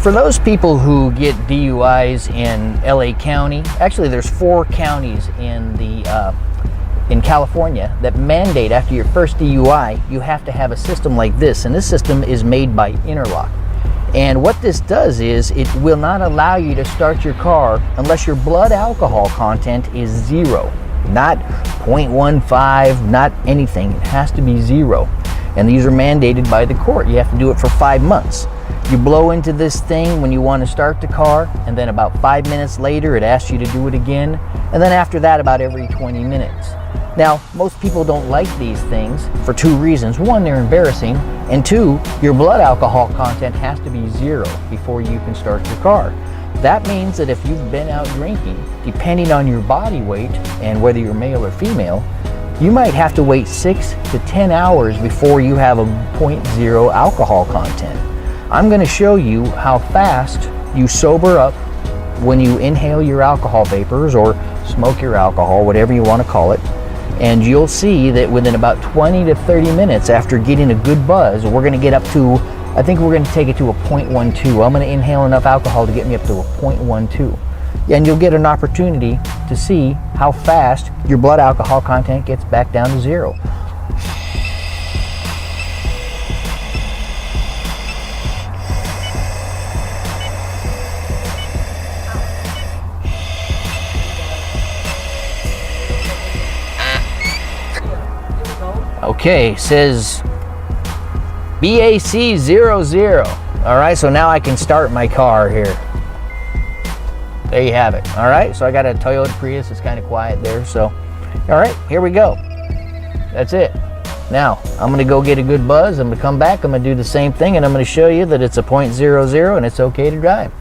For those people who get DUIs in LA County, actually there's 4 counties in California that mandate after your first DUI, you have to have a system like this, and this system is made by Interlock. And what this does is it will not allow you to start your car unless your blood alcohol content is 0, not 0.15, not anything. It has to be 0. And these are mandated by the court. You have to do it for 5 months. You blow into this thing when you want to start the car, and then about 5 minutes later it asks you to do it again, and then after that about every 20 minutes. Now, most people don't like these things for 2 reasons. 1, they're embarrassing, and 2, your blood alcohol content has to be 0 before you can start your car. That means that if you've been out drinking, depending on your body weight and whether you're male or female, you might have to wait 6 to 10 hours before you have a 0.0 alcohol content. I'm going to show you how fast you sober up when you inhale your alcohol vapors or smoke your alcohol, whatever you want to call it. And you'll see that within about 20 to 30 minutes after getting a good buzz, we're going to get up to, I think we're going to take it to a 0.12. I'm going to inhale enough alcohol to get me up to a 0.12. And you'll get an opportunity to see how fast your blood alcohol content gets back down to 0. Okay, says BAC 00. All right, so now I can start my car here. There you have it. All right, so I got a Toyota Prius. It's kind of quiet there. So, all right, here we go. That's it. Now, I'm going to go get a good buzz. I'm going to come back. I'm going to do the same thing, and I'm going to show you that it's a 0.00 and it's okay to drive.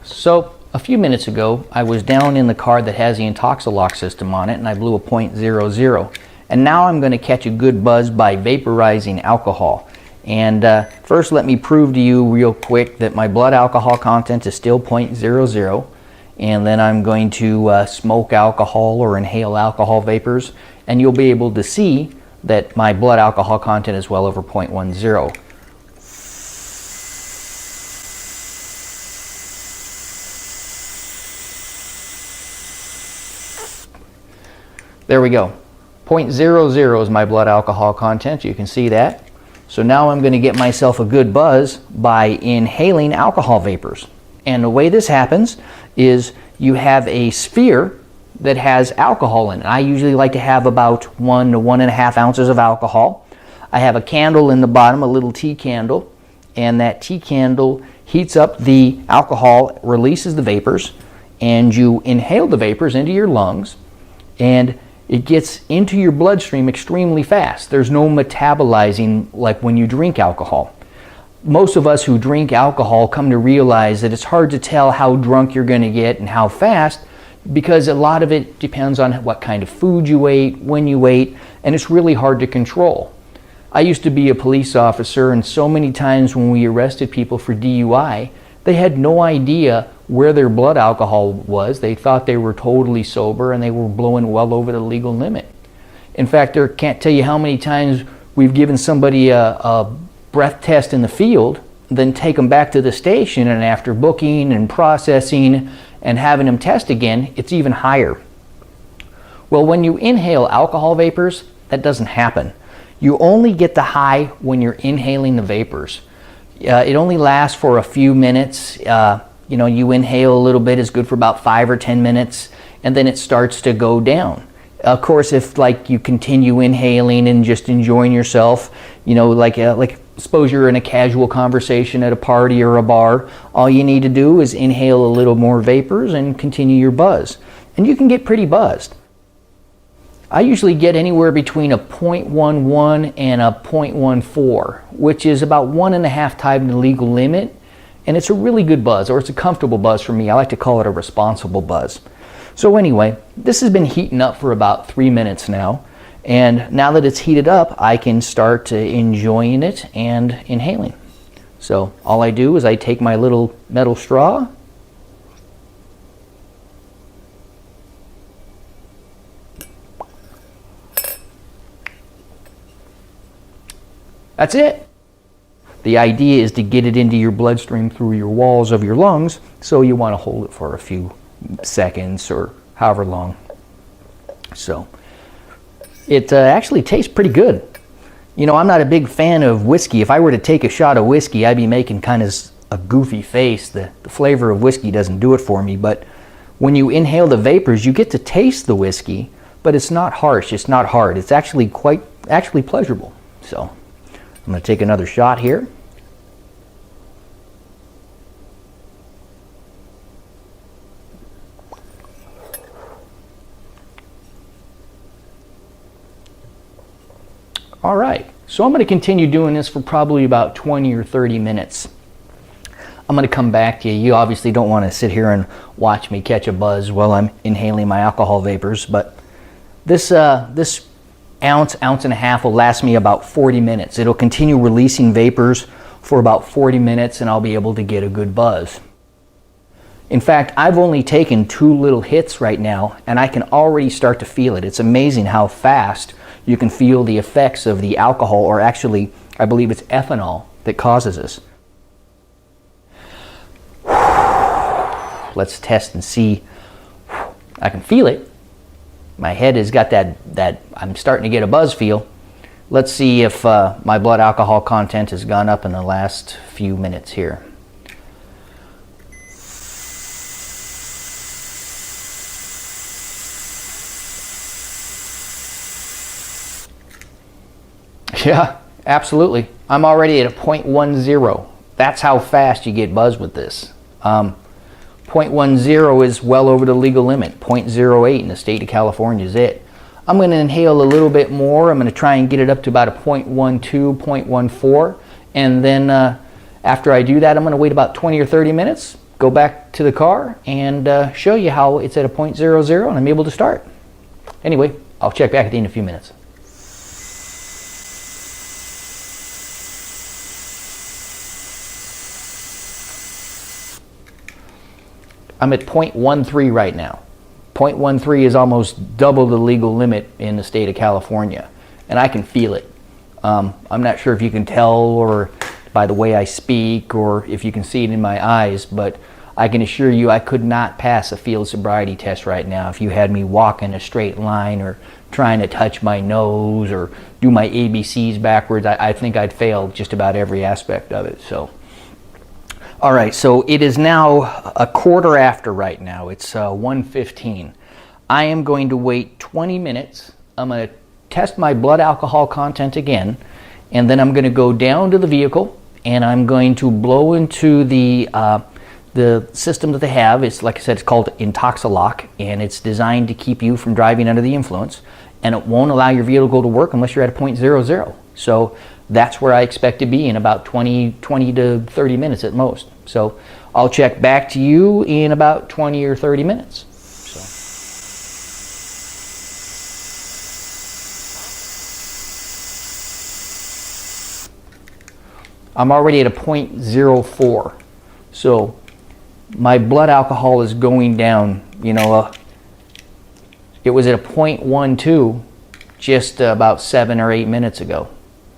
So, a few minutes ago, I was down in the car that has the Interlock system on it, and I blew a 0.00. And now I'm going to catch a good buzz by vaporizing alcohol. And first let me prove to you real quick that my blood alcohol content is still 0.00. And then I'm going to smoke alcohol or inhale alcohol vapors. And you'll be able to see that my blood alcohol content is well over 0.10. There we go. 0.00 is my blood alcohol content. You can see that. So now I'm going to get myself a good buzz by inhaling alcohol vapors. And the way this happens is you have a sphere that has alcohol in it. I usually like to have about 1 to 1.5 ounces of alcohol. I have a candle in the bottom, a little tea candle, and that tea candle heats up the alcohol, releases the vapors, and you inhale the vapors into your lungs, and it gets into your bloodstream extremely fast. There's no metabolizing like when you drink alcohol. Most of us who drink alcohol come to realize that it's hard to tell how drunk you're going to get and how fast, because a lot of it depends on what kind of food you ate, when you ate, and it's really hard to control. I used to be a police officer, and so many times when we arrested people for DUI, they had no idea where their blood alcohol was. They thought they were totally sober and they were blowing well over the legal limit. In fact, I can't tell you how many times we've given somebody a breath test in the field, then take them back to the station, and after booking and processing and having them test again, it's even higher. Well, when you inhale alcohol vapors, that doesn't happen. You only get the high when you're inhaling the vapors. It only lasts for a few minutes. You inhale a little bit, it's good for about 5 or 10 minutes, and then it starts to go down. Of course, if like you continue inhaling and just enjoying yourself, like suppose you're in a casual conversation at a party or a bar, all you need to do is inhale a little more vapors and continue your buzz. And you can get pretty buzzed. I usually get anywhere between a 0.11 and a 0.14, which is about 1.5 times the legal limit. And it's a really good buzz, or it's a comfortable buzz for me. I like to call it a responsible buzz. So anyway, this has been heating up for about 3 minutes now. And now that it's heated up, I can start enjoying it and inhaling. So all I do is I take my little metal straw, that's it. The idea is to get it into your bloodstream through your walls of your lungs, so you want to hold it for a few seconds or however long. So it actually tastes pretty good. You know, I'm not a big fan of whiskey. If I were to take a shot of whiskey, I'd be making kind of a goofy face. The flavor of whiskey doesn't do it for me, but when you inhale the vapors, you get to taste the whiskey, but it's not harsh, it's not hard. It's actually actually pleasurable. So I'm going to take another shot here. All right, so I'm going to continue doing this for probably about 20 or 30 minutes. I'm going to come back to you. You obviously don't want to sit here and watch me catch a buzz while I'm inhaling my alcohol vapors, but this ounce and a half will last me about 40 minutes. It'll continue releasing vapors for about 40 minutes and I'll be able to get a good buzz. In fact, I've only taken 2 little hits right now and I can already start to feel it. It's amazing how fast you can feel the effects of the alcohol, or actually, I believe it's ethanol that causes this. Let's test and see. I can feel it. My head has got that I'm starting to get a buzz feel. Let's see if my blood alcohol content has gone up in the last few minutes here. Yeah, absolutely. I'm already at a 0.10. That's how fast you get buzz with this. 0.10 is well over the legal limit. 0.08 in the state of California is it. I'm going to inhale a little bit more. I'm going to try and get it up to about a 0.12, 0.14. And then after I do that, I'm going to wait about 20 or 30 minutes, go back to the car, and show you how it's at a 0.00 and I'm able to start. Anyway, I'll check back at the end of a few minutes. I'm at 0.13 right now. 0.13 is almost double the legal limit in the state of California, and I can feel it. I'm not sure if you can tell or by the way I speak or if you can see it in my eyes, but I can assure you I could not pass a field sobriety test right now if you had me walk in a straight line or trying to touch my nose or do my ABCs backwards. I think I'd fail just about every aspect of it. So. All right, so it is now a quarter after right now. It's 1:15. I am going to wait 20 minutes. I'm going to test my blood alcohol content again, and then I'm going to go down to the vehicle, and I'm going to blow into the system that they have. It's, like I said, it's called Interlock, and it's designed to keep you from driving under the influence, and it won't allow your vehicle to work unless you're at a 0.00. So that's where I expect to be in about 20 to 30 minutes at most. So I'll check back to you in about 20 or 30 minutes. I'm already at a 0.04. So my blood alcohol is going down. You know, it was at a 0.12 just about 7 or 8 minutes ago.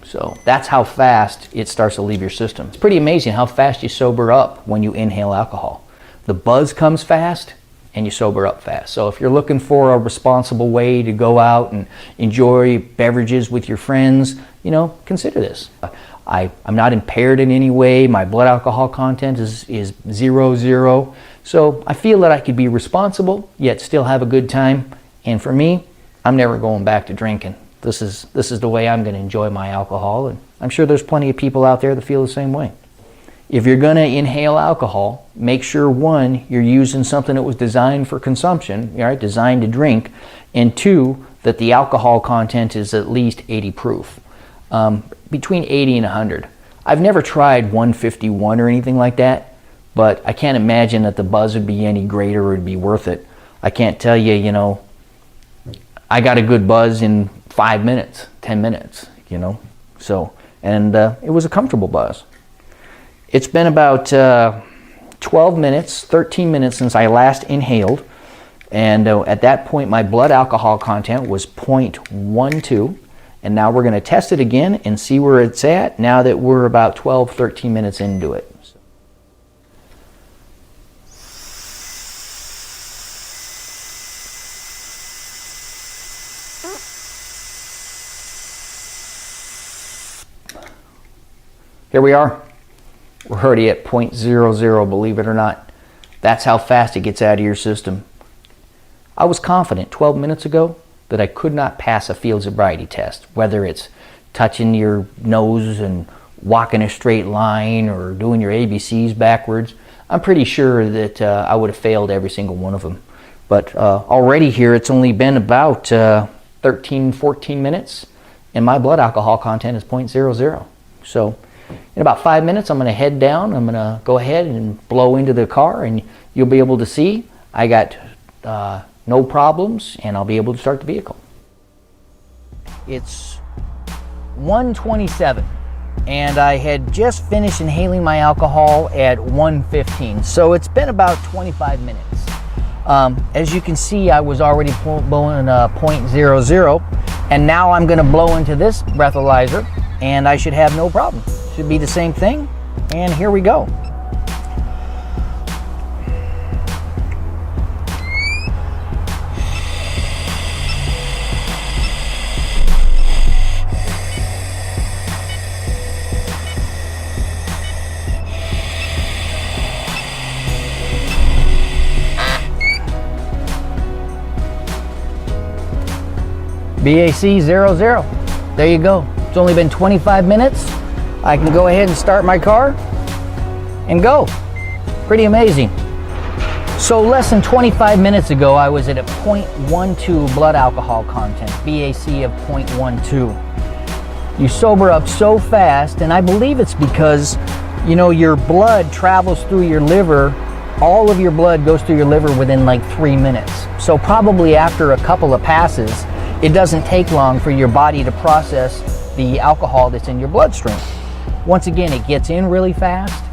So that's how fast it starts to leave your system. It's pretty amazing how fast you sober up when you inhale alcohol. The buzz comes fast and you sober up fast. So if you're looking for a responsible way to go out and enjoy beverages with your friends, you know, consider this. I'm not impaired in any way. My blood alcohol content is 0.0. So I feel that I could be responsible yet still have a good time. And for me, I'm never going back to drinking. This is the way I'm going to enjoy my alcohol, and I'm sure there's plenty of people out there that feel the same way. If you're going to inhale alcohol, make sure, one, you're using something that was designed for consumption, right, designed to drink, and two, that the alcohol content is at least 80 proof, between 80 and 100. I've never tried 151 or anything like that, but I can't imagine that the buzz would be any greater or it'd be worth it. I can't tell you, you know, I got a good buzz in 5 minutes, 10 minutes, you know. So, and it was a comfortable buzz. It's been about 12 minutes, 13 minutes since I last inhaled. And at that point, my blood alcohol content was 0.12. And now we're going to test it again and see where it's at now that we're about 12, 13 minutes into it. Here we are. We're already at 0.00, believe it or not. That's how fast it gets out of your system. I was confident 12 minutes ago that I could not pass a field sobriety test, whether it's touching your nose and walking a straight line or doing your ABCs backwards. I'm pretty sure that I would have failed every single one of them. But already here, it's only been about 13, 14 minutes, and my blood alcohol content is 0.00. So in about 5 minutes, I'm going to head down. I'm going to go ahead and blow into the car, and you'll be able to see I got no problems, and I'll be able to start the vehicle. It's 1:27, and I had just finished inhaling my alcohol at 1:15, so it's been about 25 minutes. As you can see, I was already blowing 0.00, and now I'm going to blow into this breathalyzer, and I should have no problem. Should be the same thing, and here we go. BAC 00. There you go. It's only been 25 minutes. I can go ahead and start my car and go. Pretty amazing. So less than 25 minutes ago, I was at a 0.12 blood alcohol content, BAC of 0.12. You sober up so fast, and I believe it's because, you know, your blood travels through your liver. All of your blood goes through your liver within like 3 minutes. So probably after a couple of passes, it doesn't take long for your body to process the alcohol that's in your bloodstream. Once again, it gets in really fast.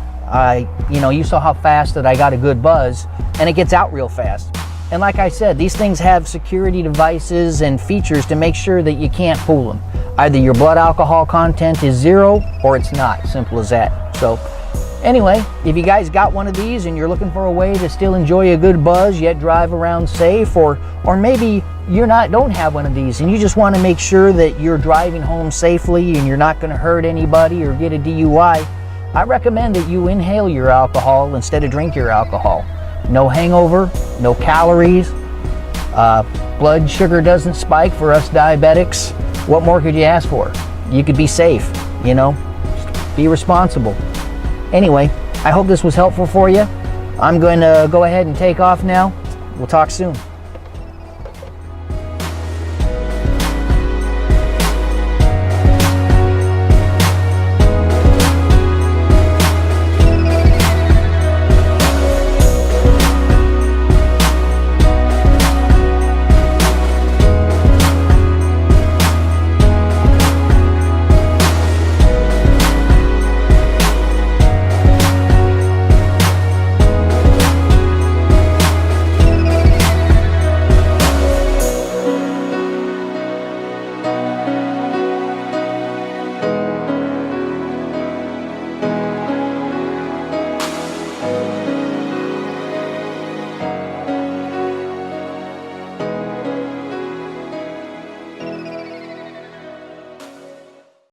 You saw how fast that I got a good buzz, and it gets out real fast. And like I said, these things have security devices and features to make sure that you can't fool them. Either your blood alcohol content is 0 or it's not. Simple as that. So anyway, if you guys got one of these and you're looking for a way to still enjoy a good buzz yet drive around safe, or maybe don't have one of these and you just want to make sure that you're driving home safely and you're not going to hurt anybody or get a DUI, I recommend that you inhale your alcohol instead of drink your alcohol. No hangover, no calories, blood sugar doesn't spike for us diabetics. What more could you ask for? You could be safe, you know, be responsible. Anyway, I hope this was helpful for you. I'm going to go ahead and take off now. We'll talk soon.